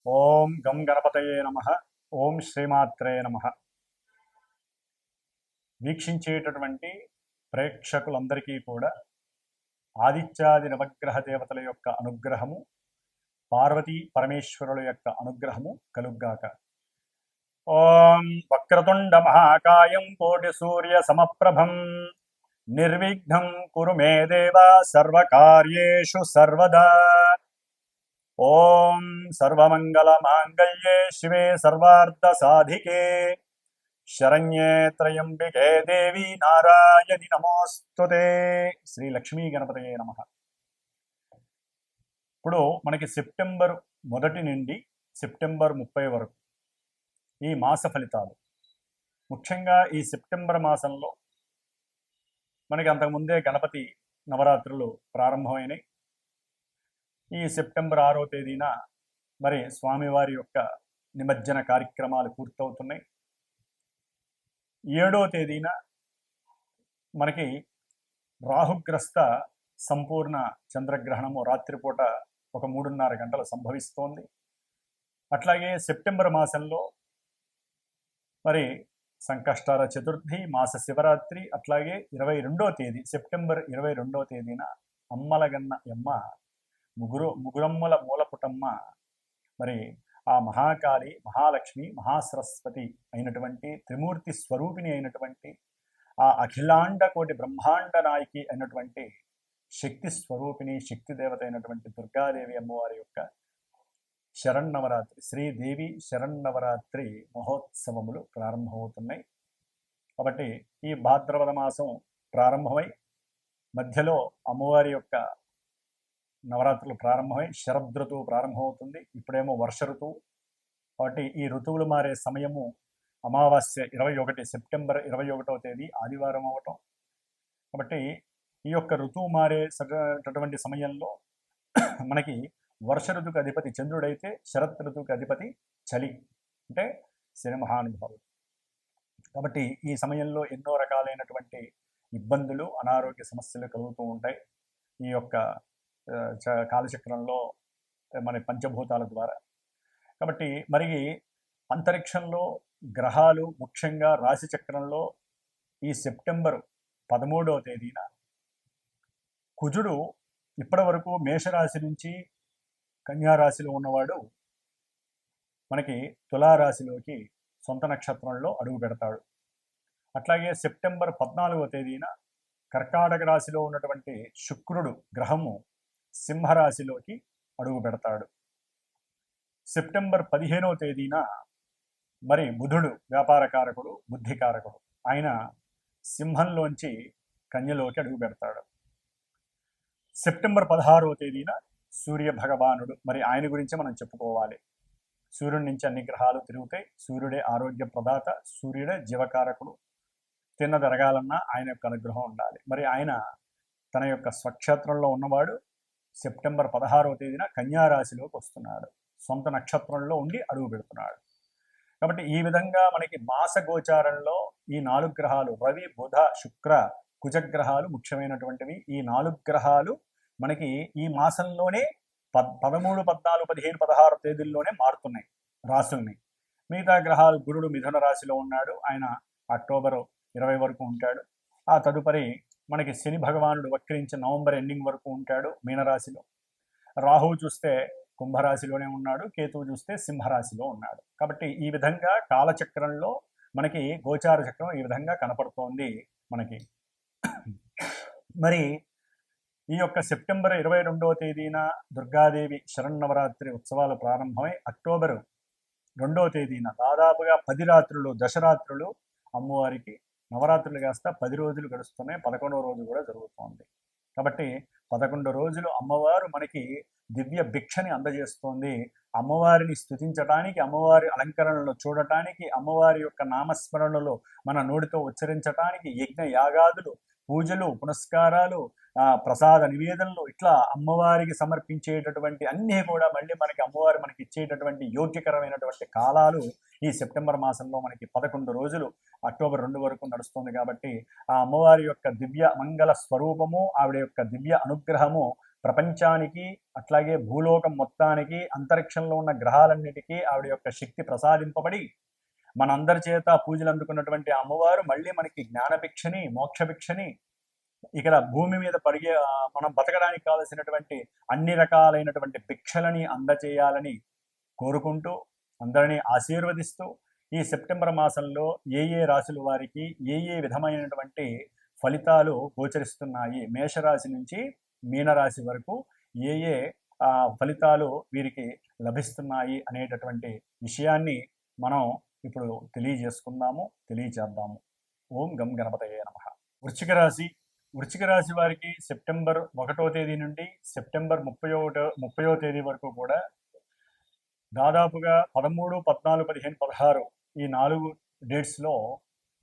ఓం గం గణపతయే నమః. ఓం శ్రీమాత్రే నమః. వీక్షించేటటువంటి ప్రేక్షకులందరికీ కూడా ఆదిత్యాది నవగ్రహ దేవతల యొక్క అనుగ్రహము, పార్వతీ పరమేశ్వరుల యొక్క అనుగ్రహము కలుగ్గాక. ఓం వక్రతుండ మహాకాయం కోటి సూర్య సమప్రభం నిర్విఘ్నం కురు మే దేవ సర్వకార్యేషు సర్వదా. ఓం సర్వమంగళ మాంగళ్యే శివే సర్వార్థ సాధికే శరణ్యే త్రయంబికే దేవి నారాయణి నమోస్తుతే. శ్రీ లక్ష్మీ గణపతయే నమః. ఇప్పుడు మనకి సెప్టెంబర్ 1 నుండి సెప్టెంబర్ 30 వరకు ఈ మాస ఫలితాలు. ముఖ్యంగా ఈ సెప్టెంబర్ మాసంలో మనకి అంతకుముందే గణపతి నవరాత్రులు ప్రారంభమైనాయి. ఈ సెప్టెంబర్ 6వ తేదీన మరి స్వామివారి యొక్క నిమజ్జన కార్యక్రమాలు పూర్తవుతున్నాయి. 7వ తేదీన మనకి రాహుగ్రస్త సంపూర్ణ చంద్రగ్రహణము రాత్రిపూట ఒక 3:30 గంటలు సంభవిస్తోంది. అట్లాగే సెప్టెంబర్ మాసంలో మరి సంకష్టార చతుర్థి, మాస శివరాత్రి, అట్లాగే 22వ తేదీ సెప్టెంబర్ 22వ తేదీన అమ్మలగన్న యమ్మ ముగురమ్మల మూలపుటమ్మ మరి ఆ మహాకాళి, మహాలక్ష్మి, మహాసరస్వతి అయినటువంటి త్రిమూర్తి స్వరూపిణి అయినటువంటి ఆ అఖిలాండ కోటి బ్రహ్మాండ నాయకి అయినటువంటి శక్తి స్వరూపిణి, శక్తి దేవత అయినటువంటి దుర్గాదేవి అమ్మవారి యొక్క శరన్నవరాత్రి, శ్రీదేవి శరన్నవరాత్రి మహోత్సవములు ప్రారంభమవుతున్నాయి. కాబట్టి ఈ భాద్రపద మాసం ప్రారంభమై మధ్యలో అమ్మవారి యొక్క నవరాత్రులు ప్రారంభమై శరదృతువు ప్రారంభమవుతుంది. ఇప్పుడేమో వర్ష ఋతువు. కాబట్టి ఈ ఋతువులు మారే సమయము అమావాస్య 21 సెప్టెంబర్ 21వ తేదీ ఆదివారం అవటం. కాబట్టి ఈ యొక్క ఋతువు మారేటటువంటి సమయంలో మనకి వర్ష ఋతువుకి అధిపతి చంద్రుడైతే శరత్ ఋతువుకి అధిపతి చలి, అంటే శని మహానుభావుడు. కాబట్టి ఈ సమయంలో ఎన్నో రకాలైనటువంటి ఇబ్బందులు, అనారోగ్య సమస్యలు కలుగుతూ ఉంటాయి ఈ యొక్క కాలచక్రంలో మన పంచభూతాల ద్వారా. కాబట్టి మరి అంతరిక్షంలో గ్రహాలు, ముఖ్యంగా రాశి చక్రంలో ఈ సెప్టెంబర్ 13వ తేదీన కుజుడు ఇప్పటి వరకు మేషరాశి నుంచి కన్యారాశిలో ఉన్నవాడు మనకి తులారాశిలోకి సొంత నక్షత్రంలో అడుగు పెడతాడు. అట్లాగే సెప్టెంబర్ 14వ తేదీన కర్కాటక రాశిలో ఉన్నటువంటి శుక్రుడు గ్రహము సింహరాశిలోకి అడుగు పెడతాడు. సెప్టెంబర్ 15వ తేదీన మరి బుధుడు వ్యాపారకారకుడు, బుద్ధికారకుడు, ఆయన సింహంలోంచి కన్యలోకి అడుగు పెడతాడు. సెప్టెంబర్ 16వ తేదీన సూర్య భగవానుడు, మరి ఆయన గురించి మనం చెప్పుకోవాలి. సూర్యుడి నుంచి అన్ని గ్రహాలు తిరుగుతాయి. సూర్యుడే ఆరోగ్య ప్రదాత, సూర్యుడే జీవకారకుడు. తిన్నదరగాలన్నా ఆయన యొక్క అనుగ్రహం ఉండాలి. మరి ఆయన తన యొక్క స్వక్షేత్రంలో ఉన్నవాడు సెప్టెంబర్ 16వ తేదీన కన్యారాశిలోకి వస్తున్నాడు. సొంత నక్షత్రంలో ఉండి అడుగు పెడుతున్నాడు. కాబట్టి ఈ విధంగా మనకి మాస గోచారంలో ఈ 4 గ్రహాలు రవి, బుధ, శుక్ర, కుజగ్రహాలు ముఖ్యమైనటువంటివి. ఈ 4 గ్రహాలు మనకి ఈ మాసంలోనే 13, 14, 15, 16 తేదీల్లోనే మారుతున్నాయి రాశుల్ని. మిగతా గ్రహాలు గురుడు మిథున రాశిలో ఉన్నాడు, ఆయన అక్టోబర్ 20 వరకు ఉంటాడు. ఆ తదుపరి మనకి శని భగవానుడు వక్రించి నవంబర్ ఎండింగ్ వరకు ఉంటాడు మీనరాశిలో. రాహువు చూస్తే కుంభరాశిలోనే ఉన్నాడు, కేతువు చూస్తే సింహరాశిలో ఉన్నాడు. కాబట్టి ఈ విధంగా కాలచక్రంలో మనకి గోచార చక్రం ఈ విధంగా కనపడుతోంది మనకి. మరి ఈ యొక్క సెప్టెంబర్ 22వ తేదీన దుర్గాదేవి శరన్నవరాత్రి ఉత్సవాలు ప్రారంభమై అక్టోబర్ 2వ తేదీన దాదాపుగా 10 రాత్రులు, దశరాత్రులు అమ్మవారికి నవరాత్రులు కాస్త 10 రోజులు గడుస్తున్నాయి. 11వ రోజు కూడా జరుగుతోంది. కాబట్టి 11 రోజులు అమ్మవారు మనకి దివ్య భిక్షని అందజేస్తోంది. అమ్మవారిని స్తుతించటానికి, అమ్మవారి అలంకరణలు చూడటానికి, అమ్మవారి యొక్క నామస్మరణలు మన నోటితో ఉచ్చరించటానికి యజ్ఞ యాగాదులు, పూజలు, పునస్కారాలు, ప్రసాద నివేదనలు, ఇట్లా అమ్మవారికి సమర్పించేటటువంటి అన్నీ కూడా మళ్ళీ మనకి అమ్మవారు మనకి ఇచ్చేటటువంటి యోగ్యకరమైనటువంటి కాలాలు ఈ సెప్టెంబర్ మాసంలో మనకి 11 రోజులు అక్టోబర్ 2 వరకు నడుస్తుంది. కాబట్టి ఆ అమ్మవారి యొక్క దివ్య మంగళ స్వరూపము, ఆవిడ యొక్క దివ్య అనుగ్రహము ప్రపంచానికి అట్లాగే భూలోకం మొత్తానికి అంతరిక్షంలో ఉన్న గ్రహాలన్నిటికీ ఆవిడ యొక్క శక్తి ప్రసాదింపబడి మనందరి చేత పూజలు అందుకున్నటువంటి అమ్మవారు మళ్ళీ మనకి జ్ఞానభిక్షని మోక్షభిక్షని ఇక్కడ భూమి మీద మనం బతకడానికి కావలసినటువంటి అన్ని రకాలైనటువంటి భిక్షలని అందచేయాలని కోరుకుంటూ అందరినీ ఆశీర్వదిస్తూ ఈ సెప్టెంబర్ మాసంలో ఏ రాశుల వారికి ఏ విధమైనటువంటి ఫలితాలు గోచరిస్తున్నాయి, మేషరాశి నుంచి మీనరాశి వరకు ఏ ఫలితాలు వీరికి లభిస్తున్నాయి అనేటటువంటి విషయాన్ని మనం ఇప్పుడు తెలియజేద్దాము. ఓం గం గణపతయే నమః. వృశ్చిక రాశి వారికి సెప్టెంబర్ 1వ తేదీ నుండి సెప్టెంబర్ 30వ తేదీ వరకు కూడా దాదాపుగా 13, 14, 15, 16 ఈ 4 డేట్స్లో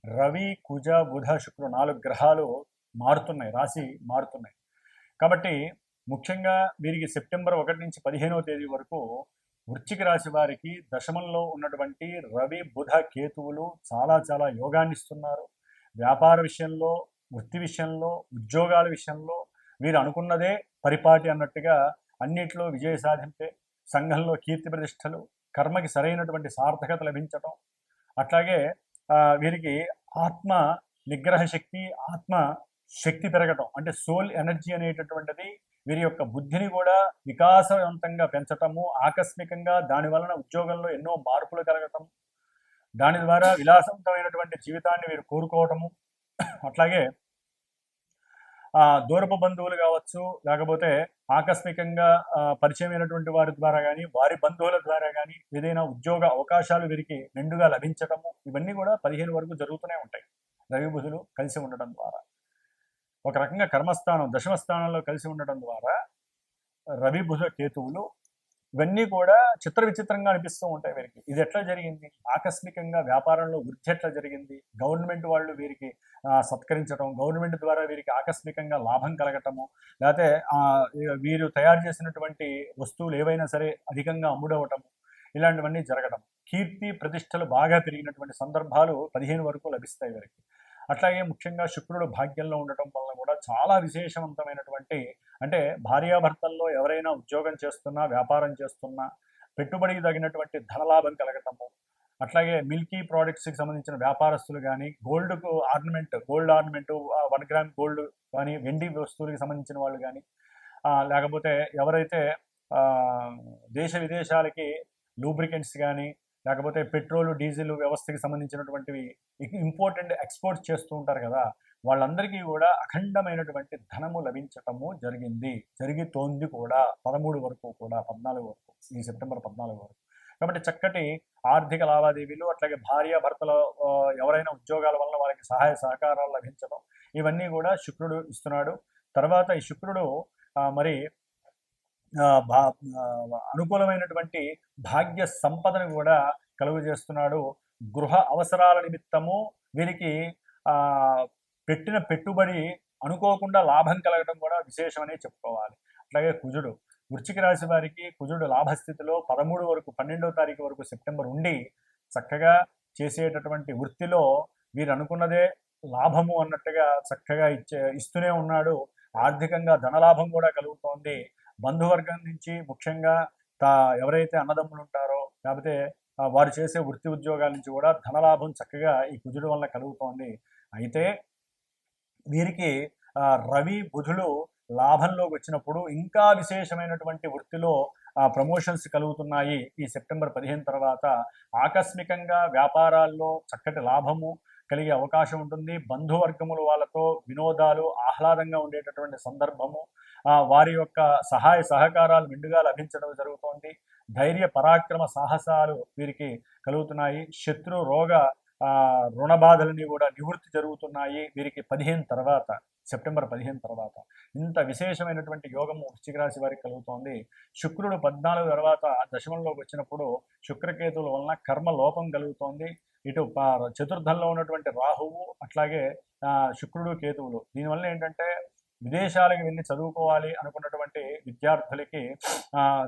రవి, కుజ, బుధ, శుక్రుడు 4 గ్రహాలు మారుతున్నాయి, రాశి మారుతున్నాయి. కాబట్టి ముఖ్యంగా వీరికి సెప్టెంబర్ 1 నుంచి 15వ తేదీ వరకు వృశ్చిక రాశి వారికి దశమంలో ఉన్నటువంటి రవి, బుధ, కేతువులు చాలా చాలా యోగాన్ని ఇస్తున్నారు. వ్యాపార విషయంలో, వృత్తి విషయంలో, ఉద్యోగాల విషయంలో వీరు అనుకున్నదే పరిపాటి అన్నట్టుగా అన్నిట్లో విజయ సాధింపే, సంఘంలో కీర్తి ప్రతిష్టలు, కర్మకి సరైనటువంటి సార్థకత లభించటం, అట్లాగే వీరికి ఆత్మ నిగ్రహ శక్తి, ఆత్మ శక్తి పెరగటం, అంటే సోల్ ఎనర్జీ అనేటటువంటిది వీరి యొక్క బుద్ధిని కూడా వికాసవంతంగా పెంచటము, ఆకస్మికంగా దాని వలన ఉద్యోగంలో ఎన్నో మార్పులు కలగటం, దాని ద్వారా విలాసవంతమైనటువంటి జీవితాన్ని వీరు కోరుకోవటము, అట్లాగే దూరపు బంధువులు కావచ్చు, లేకపోతే ఆకస్మికంగా పరిచయమైనటువంటి వారి ద్వారా కానీ, వారి బంధువుల ద్వారా కానీ ఏదైనా ఉద్యోగ అవకాశాలు వీరికి మెండుగా లభించటము, ఇవన్నీ కూడా 15 వరకు జరుగుతూనే ఉంటాయి. రవి బుధులు కలిసి ఉండటం ద్వారా ఒక రకంగా కర్మస్థానం దశమ స్థానంలో కలిసి ఉండటం ద్వారా రవి, బుధ, కేతువులు ఇవన్నీ కూడా చిత్ర విచిత్రంగా అనిపిస్తూ ఉంటాయి వీరికి. ఇది ఎట్లా జరిగింది, ఆకస్మికంగా వ్యాపారంలో వృద్ధి ఎట్లా జరిగింది, గవర్నమెంట్ వాళ్ళు వీరికి సత్కరించడం, గవర్నమెంట్ ద్వారా వీరికి ఆకస్మికంగా లాభం కలగటము, లేకపోతే వీరు తయారు చేసినటువంటి వస్తువులు ఏవైనా సరే అధికంగా అమ్ముడవటము, ఇలాంటివన్నీ జరగడం, కీర్తి ప్రతిష్టలు బాగా పెరిగినటువంటి సందర్భాలు 15 వరకు లభిస్తాయి వీరికి. అట్లాగే ముఖ్యంగా శుక్రుడు భాగ్యంలో ఉండటం వల్ల కూడా చాలా విశేషవంతమైనటువంటి, అంటే భార్యాభర్తల్లో ఎవరైనా ఉద్యోగం చేస్తున్నా, వ్యాపారం చేస్తున్నా పెట్టుబడికి తగినటువంటి ధనలాభం కలగటము, అట్లాగే మిల్కీ ప్రోడక్ట్స్కి సంబంధించిన వ్యాపారస్తులు కానీ, గోల్డ్ ఆర్నమెంట్ 1 గ్రామ్ గోల్డ్ కానీ, వెండి వస్తువులకి సంబంధించిన వాళ్ళు కానీ, లేకపోతే ఎవరైతే దేశ విదేశాలకి లూబ్రికెంట్స్ కానీ, లేకపోతే పెట్రోల్, డీజిల్ వ్యవస్థకి సంబంధించినటువంటివి ఇంపోర్ట్ అండ్ ఎక్స్పోర్ట్ చేస్తూ ఉంటారు కదా, వాళ్ళందరికీ కూడా అఖండమైనటువంటి ధనము లభించటము జరుగుతోంది కూడా 13 వరకు కూడా, 14 వరకు, ఈ సెప్టెంబర్ 14 వరకు. కాబట్టి చక్కటి ఆర్థిక లావాదేవీలు, అట్లాగే భార్యాభర్తల ఎవరైనా ఉద్యోగాల వల్ల వారికి సహాయ సహకారాలు లభించడం, ఇవన్నీ కూడా శుక్రుడు ఇస్తున్నాడు. తర్వాత ఈ శుక్రుడు మరి అనుకూలమైనటువంటి భాగ్య సంపదను కూడా కలుగజేస్తున్నాడు. గృహ అవసరాల నిమిత్తము వీరికి పెట్టిన పెట్టుబడి అనుకోకుండా లాభం కలగడం కూడా విశేషమని చెప్పుకోవాలి. అట్లాగే కుజుడు, వృశ్చిక రాశి వారికి కుజుడు లాభస్థితిలో 13 వరకు, 12వ తారీఖు వరకు సెప్టెంబర్ ఉండి చక్కగా చేసేటటువంటి వృత్తిలో వీరు అనుకున్నదే లాభము అన్నట్టుగా చక్కగా ఇస్తూనే ఉన్నాడు. ఆర్థికంగా ధనలాభం కూడా కలుగుతోంది. బంధువర్గం నుంచి ముఖ్యంగా ఎవరైతే అన్నదమ్ములు ఉంటారో, లేకపోతే వారు చేసే వృత్తి ఉద్యోగాల నుంచి కూడా ధనలాభం చక్కగా ఈ కుజుడు వల్ల కలుగుతోంది. అయితే వీరికి రవి, బుధులు లాభంలోకి వచ్చినప్పుడు ఇంకా విశేషమైనటువంటి వృత్తిలో ప్రమోషన్స్ కలుగుతున్నాయి. ఈ సెప్టెంబర్ 15 తర్వాత ఆకస్మికంగా వ్యాపారాల్లో చక్కటి లాభము కలిగే అవకాశం ఉంటుంది. బంధువర్గములు వాళ్ళతో వినోదాలు, ఆహ్లాదంగా ఉండేటటువంటి సందర్భము, వారి యొక్క సహాయ సహకారాలు మెండుగా లభించడం జరుగుతోంది. ధైర్య పరాక్రమ సాహసాలు వీరికి కలుగుతున్నాయి. శత్రు రోగ రుణ బాధలని కూడా నివృత్తి జరుగుతున్నాయి వీరికి సెప్టెంబర్ 15 తర్వాత. ఇంత విశేషమైనటువంటి యోగము వృశ్చిక రాశి వారికి కలుగుతోంది. శుక్రుడు 14 తర్వాత దశమంలోకి వచ్చినప్పుడు శుక్రకేతువుల వలన కర్మ లోపం కలుగుతోంది. ఇటు చతుర్థంలో ఉన్నటువంటి రాహువు, అట్లాగే శుక్రుడు, కేతువులు, దీనివల్ల ఏంటంటే విదేశాలకు వెళ్ళి చదువుకోవాలి అనుకున్నటువంటి విద్యార్థులకి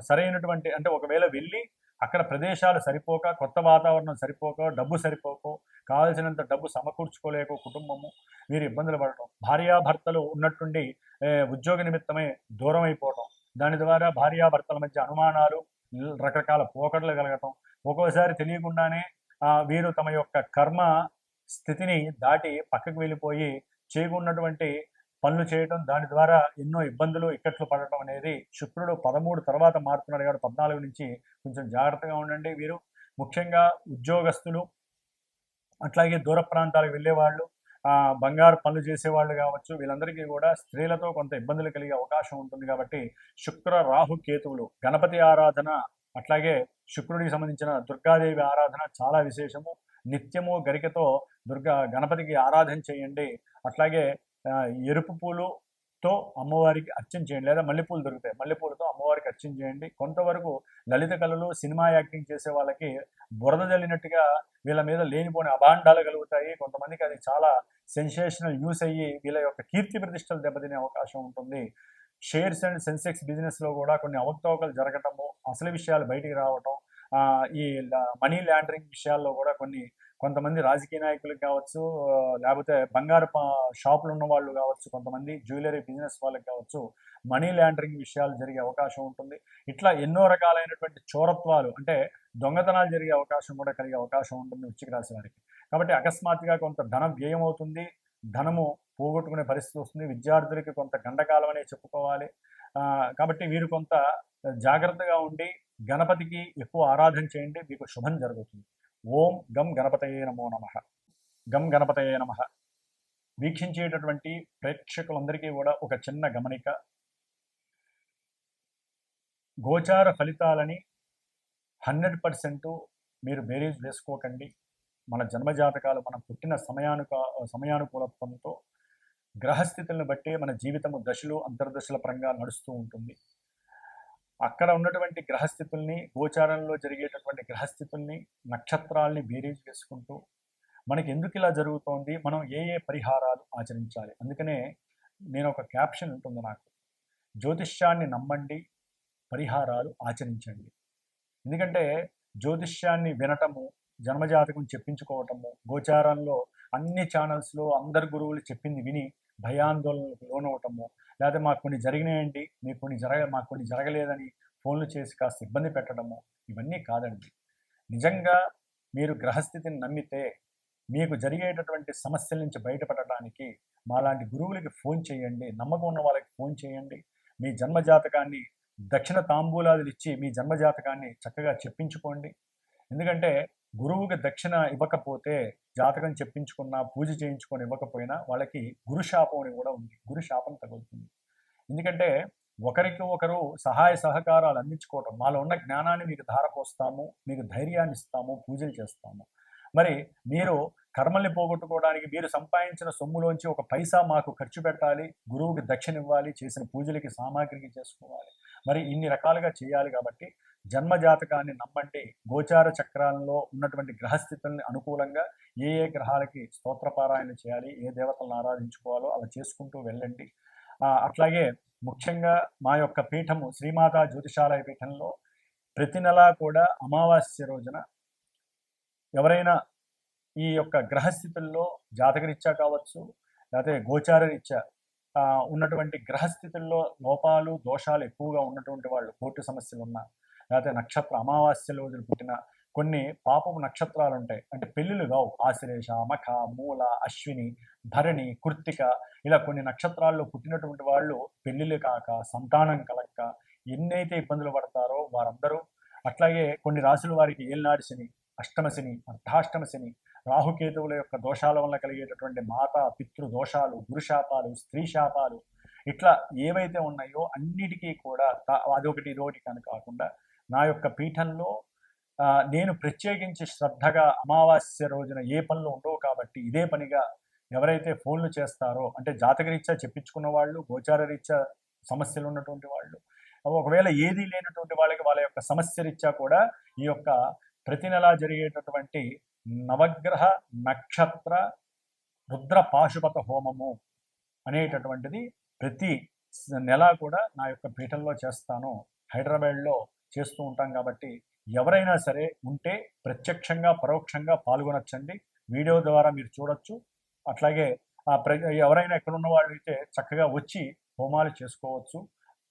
సరైనటువంటి, అంటే ఒకవేళ వెళ్ళి అక్కడ ప్రదేశాలు సరిపోక, కొత్త వాతావరణం సరిపోక, డబ్బు సరిపోక, కావాల్సినంత డబ్బు సమకూర్చుకోలేక కుటుంబము వీరు ఇబ్బందులు పడటం, భార్యాభర్తలు ఉన్నట్టుండి ఉద్యోగ నిమిత్తమై దూరం అయిపోవటం, దాని ద్వారా భార్యాభర్తల మధ్య అనుమానాలు, రకరకాల పోకడలు కలగటం, ఒక్కోసారి తెలియకుండానే వీరు తమ యొక్క కర్మ స్థితిని దాటి పక్కకు వెళ్ళిపోయి చేయకున్నటువంటి పనులు చేయటం, దాని ద్వారా ఎన్నో ఇబ్బందులు ఇక్కట్లు పడటం అనేది శుక్రుడు 13 తర్వాత మారుతున్నాడు కాబట్టి 14 నుంచి కొంచెం జాగ్రత్తగా ఉండండి. వీరు ముఖ్యంగా ఉద్యోగస్తులు, అట్లాగే దూర ప్రాంతాలకు వెళ్ళేవాళ్ళు, బంగారు పనులు చేసేవాళ్ళు కావచ్చు, వీళ్ళందరికీ కూడా స్త్రీలతో కొంత ఇబ్బందులు కలిగే అవకాశం ఉంటుంది. కాబట్టి శుక్ర రాహు కేతువులు, గణపతి ఆరాధన, అట్లాగే శుక్రుడికి సంబంధించిన దుర్గాదేవి ఆరాధన చాలా విశేషము. నిత్యము గరికతో గణపతికి ఆరాధన చేయండి. అట్లాగే ఎరుపు పూలుతో అమ్మవారికి అర్చన చేయండి, లేదా మల్లెపూలు దొరుకుతాయి, మల్లెపూలతో అమ్మవారికి అర్చన చేయండి. కొంతవరకు లలిత కళలు, సినిమా యాక్టింగ్ చేసే వాళ్ళకి బురద జల్లినట్టుగా వీళ్ళ మీద లేనిపోని అభాండాలు కలుగుతాయి. కొంతమందికి అది చాలా సెన్సేషనల్ న్యూస్ అయ్యి వీళ్ళ యొక్క కీర్తి ప్రతిష్టలు దెబ్బతినే అవకాశం ఉంటుంది. షేర్స్ అండ్ సెన్సెక్స్ బిజినెస్లో కూడా కొన్ని అవకతవకలు జరగటము, అసలు విషయాలు బయటికి రావటం, ఈ మనీ లాండరింగ్ విషయాల్లో కూడా కొంతమంది రాజకీయ నాయకులకు కావచ్చు, లేకపోతే బంగారు షాపులు ఉన్న వాళ్ళు కావచ్చు, కొంతమంది జ్యువెలరీ బిజినెస్ వాళ్ళకి కావచ్చు, మనీ లాండరింగ్ విషయాలు జరిగే అవకాశం ఉంటుంది. ఇట్లా ఎన్నో రకాలైనటువంటి చోరత్వాలు, అంటే దొంగతనాలు జరిగే అవకాశం కూడా కలిగే అవకాశం ఉంటుంది వృశ్చిక రాశి వారికి. కాబట్టి అకస్మాత్తుగా కొంత ధనం వ్యయం అవుతుంది, ధనము పోగొట్టుకునే పరిస్థితి వస్తుంది. విద్యార్థులకి కొంత గండకాలం అనే చెప్పుకోవాలి. కాబట్టి వీరు కొంత జాగ్రత్తగా ఉండి గణపతికి ఎక్కువ ఆరాధన చేయండి, మీకు శుభం జరుగుతుంది. ఓం గం గణపతయే నమో నమః. గం గణపతయే నమః. వీక్షించేటటువంటి ప్రేక్షకులందరికీ కూడా ఒక చిన్న గమనిక, గోచార ఫలితాలని 100% మీరు బేరీజ్ వేసుకోకండి. మన జన్మజాతకాలు మనం పుట్టిన సమయానుకూలత్వంతో గ్రహస్థితులను బట్టి మన జీవితము దశలు అంతర్దశల పరంగా నడుస్తూ ఉంటుంది. అక్కడ ఉన్నటువంటి గ్రహస్థితుల్ని, గోచారంలో జరిగేటటువంటి గ్రహస్థితుల్ని, నక్షత్రాల్ని బేరీజ్ వేసుకుంటూ మనకి ఎందుకు ఇలా జరుగుతోంది, మనం ఏ పరిహారాలు ఆచరించాలి. అందుకనే నేను ఒక క్యాప్షన్ ఉంటుంది నాకు, జ్యోతిష్యాన్ని నమ్మండి, పరిహారాలు ఆచరించండి. ఎందుకంటే జ్యోతిష్యాన్ని వినటము, జన్మజాతకం చెప్పించుకోవటము, గోచారంలో అన్ని ఛానల్స్లో అందరు గురువులు చెప్పింది విని భయాందోళనకు లోనవటము, లేకపోతే మాకు కొన్ని జరిగినాయండి, మాకు కొన్ని జరగలేదని ఫోన్లు చేసి కాస్త ఇబ్బంది పెట్టడము, ఇవన్నీ కాదండి. నిజంగా మీరు గ్రహస్థితిని నమ్మితే మీకు జరిగేటటువంటి సమస్యల నుంచి బయటపడటానికి మాలాంటి గురువులకి ఫోన్ చేయండి, నమ్మకం ఉన్న వాళ్ళకి ఫోన్ చేయండి. మీ జన్మజాతకాన్ని దక్షిణ తాంబూలాదులు ఇచ్చి మీ జన్మజాతకాన్ని చక్కగా చెప్పించుకోండి. ఎందుకంటే గురువుకి దక్షిణ ఇవ్వకపోతే, జాతకం చెప్పించుకున్నా, పూజ చేయించుకొని ఇవ్వకపోయినా వాళ్ళకి గురుశాపం అని కూడా ఉంది, గురుశాపం తగులుతుంది. ఎందుకంటే ఒకరికి ఒకరు సహాయ సహకారాలు అందించుకోవటం, మాలో ఉన్న జ్ఞానాన్ని మీకు ధారపోస్తాము, మీకు ధైర్యాన్ని ఇస్తాము, పూజలు చేస్తాము. మరి మీరు కర్మల్ని పోగొట్టుకోవడానికి మీరు సంపాదించిన సొమ్ములోంచి ఒక పైసా మాకు ఖర్చు పెట్టాలి, గురువుకి దక్షిణ ఇవ్వాలి, చేసిన పూజలకి సామాగ్రికి చేసుకోవాలి, మరి ఇన్ని రకాలుగా చేయాలి. కాబట్టి జన్మజాతకాన్ని నమ్మండి. గోచార చక్రాల్లో ఉన్నటువంటి గ్రహస్థితుల్ని అనుకూలంగా ఏ గ్రహాలకి స్తోత్రపారాయణ చేయాలి, ఏ దేవతలను ఆరాధించుకోవాలో అలా చేసుకుంటూ వెళ్ళండి. అట్లాగే ముఖ్యంగా మా యొక్క పీఠము శ్రీమాతా జ్యోతిషాలయ పీఠంలో ప్రతి నెలా కూడా అమావాస్య రోజున ఎవరైనా ఈ యొక్క గ్రహస్థితుల్లో జాతకరీత్యా కావచ్చు, లేకపోతే గోచార రీత్యా ఉన్నటువంటి గ్రహస్థితుల్లో లోపాలు, దోషాలు ఎక్కువగా ఉన్నటువంటి వాళ్ళు, కోర్టు సమస్యలు ఉన్నా, లేకపోతే నక్షత్ర అమావాస్య రోజులు పుట్టిన కొన్ని పాపపు నక్షత్రాలు ఉంటాయి, అంటే పెళ్ళిళ్ళు కావు, ఆశ్లేష, మఖ, మూల, అశ్విని, భరణి, కృత్తిక, ఇలా కొన్ని నక్షత్రాల్లో పుట్టినటువంటి వాళ్ళు పెళ్ళిళ్ళు కాక, సంతానం కలక్క ఎన్నైతే ఇబ్బందులు పడతారో వారందరూ, అట్లాగే కొన్ని రాశుల వారికి ఏలినాటి శని, అష్టమ శని, అర్ధాష్టమ శని, రాహుకేతువుల యొక్క దోషాల వల్ల కలిగేటటువంటి మాతా పితృ దోషాలు, గురుశాపాలు, స్త్రీ శాపాలు, ఇట్లా ఏవైతే ఉన్నాయో అన్నిటికీ కూడా అదొకటి ఇదొకటి కానీ కాకుండా నా యొక్క పీఠంలో నేను ప్రత్యేకించి శ్రద్ధగా అమావాస్య రోజున ఏ పనులు ఉండవు కాబట్టి ఇదే పనిగా ఎవరైతే ఫోన్లు చేస్తారో, అంటే జాతకరీత్యా చెప్పించుకున్న వాళ్ళు, గోచార రీత్యా సమస్యలు ఉన్నటువంటి వాళ్ళు, ఒకవేళ ఏదీ లేనటువంటి వాళ్ళకి వాళ్ళ యొక్క సమస్య రీత్యా కూడా ఈ యొక్క ప్రతి నెలా జరిగేటటువంటి నవగ్రహ నక్షత్ర రుద్ర పాశుపత హోమము అనేటటువంటిది ప్రతి నెల కూడా నా యొక్క పీఠంలో చేస్తాను, హైదరాబాద్లో చేస్తూ ఉంటాం. కాబట్టి ఎవరైనా సరే ఉంటే ప్రత్యక్షంగా పరోక్షంగా పాల్గొనొచ్చండి. వీడియో ద్వారా మీరు చూడొచ్చు. అట్లాగే ఎవరైనా ఎక్కడున్న వాళ్ళు అయితే చక్కగా వచ్చి హోమాలు చేసుకోవచ్చు.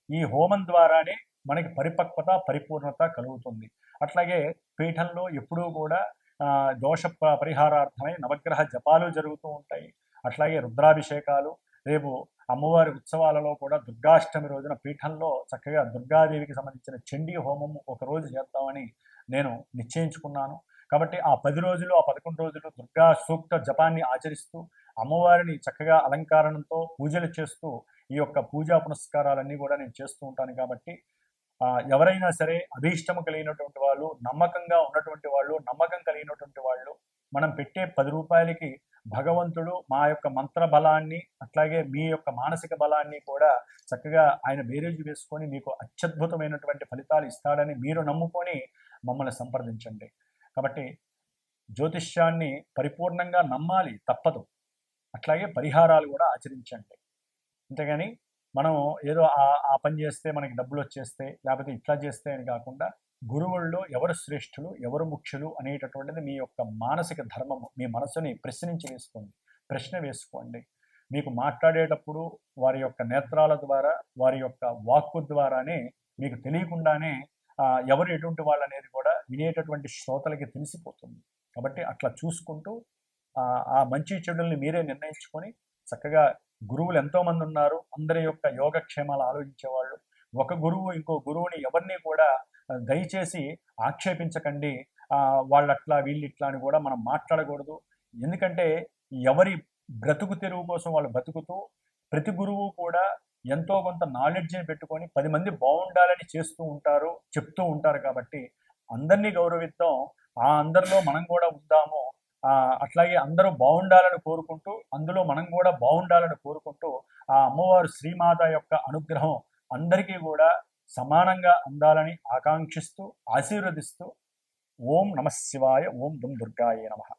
ఈ హోమం ద్వారానే మనకి పరిపక్వత పరిపూర్ణత కలుగుతుంది. అట్లాగే పీఠంలో ఎప్పుడూ కూడా దోష పరిహారార్థమై నవగ్రహ జపాలు జరుగుతూ ఉంటాయి. అట్లాగే రుద్రాభిషేకాలు, రేపు అమ్మవారి ఉత్సవాలలో కూడా దుర్గాష్టమి రోజున పీఠంలో చక్కగా దుర్గాదేవికి సంబంధించిన చండీ హోమం ఒకరోజు చేద్దామని నేను నిశ్చయించుకున్నాను. కాబట్టి ఆ 10 రోజులు ఆ 11 రోజులు దుర్గా సూక్త జపాన్ని ఆచరిస్తూ అమ్మవారిని చక్కగా అలంకారణంతో పూజలు చేస్తూ ఈ యొక్క పూజా పునస్కారాలన్నీ కూడా నేను చేస్తూ ఉంటాను. కాబట్టి ఎవరైనా సరే అభీష్టము కలిగినటువంటి వాళ్ళు, నమ్మకంగా ఉన్నటువంటి వాళ్ళు, నమ్మకం కలిగినటువంటి వాళ్ళు, మనం పెట్టే 10 రూపాయలకి భగవంతుడు మా యొక్క మంత్ర బలాన్ని అట్లాగే మీ యొక్క మానసిక బలాన్ని కూడా చక్కగా ఆయన బేరేజు వేసుకొని మీకు అత్యద్భుతమైనటువంటి ఫలితాలు ఇస్తాడని మీరు నమ్ముకొని మమ్మల్ని సంప్రదించండి. కాబట్టి జ్యోతిష్యాన్ని పరిపూర్ణంగా నమ్మాలి, తప్పదు. అట్లాగే పరిహారాలు కూడా ఆచరించండి. అంతేగాని మనం ఏదో ఆ పని చేస్తే మనకి డబ్బులు వచ్చేస్తే, లేకపోతే ఇట్లా చేస్తే అని కాకుండా గురువుల్లో ఎవరు శ్రేష్ఠులు, ఎవరు ముఖ్యులు అనేటటువంటిది మీ యొక్క మానసిక ధర్మము. మీ మనసుని ప్రశ్న వేసుకోండి. మీకు మాట్లాడేటప్పుడు వారి యొక్క నేత్రాల ద్వారా, వారి యొక్క వాక్కు ద్వారానే మీకు తెలియకుండానే ఎవరు ఎటువంటి వాళ్ళు అనేది కూడా వినేటటువంటి శ్రోతలకి తెలిసిపోతుంది. కాబట్టి అట్లా చూసుకుంటూ ఆ మంచి చెడుల్ని మీరే నిర్ణయించుకొని చక్కగా గురువులు ఎంతోమంది ఉన్నారు. అందరి యొక్క యోగక్షేమాలు ఆలోచించేవాళ్ళు. ఒక గురువు ఇంకో గురువుని ఎవరిని కూడా దయచేసి ఆక్షేపించకండి. వాళ్ళట్లా వీళ్ళిట్లా అని కూడా మనం మాట్లాడకూడదు. ఎందుకంటే ఎవరి బ్రతుకు తెరువు కోసం వాళ్ళు బతుకుతూ, ప్రతి గురువు కూడా ఎంతో కొంత నాలెడ్జ్ని పెట్టుకొని 10 మంది బాగుండాలని చెప్తూ ఉంటారు. కాబట్టి అందరినీ గౌరవిద్దాం. అందరిలో మనం కూడా ఉందాము. అట్లాగే అందరూ బాగుండాలని కోరుకుంటూ, అందులో మనం కూడా బాగుండాలని కోరుకుంటూ, ఆ అమ్మవారు శ్రీమాత యొక్క అనుగ్రహం అందరికీ కూడా సమానంగా అందాలని ఆకాంక్షిస్తూ, ఆశీర్వదిస్తూ, ఓం నమః శివాయ, ఓం దుమ్ దుర్గాయ నమః.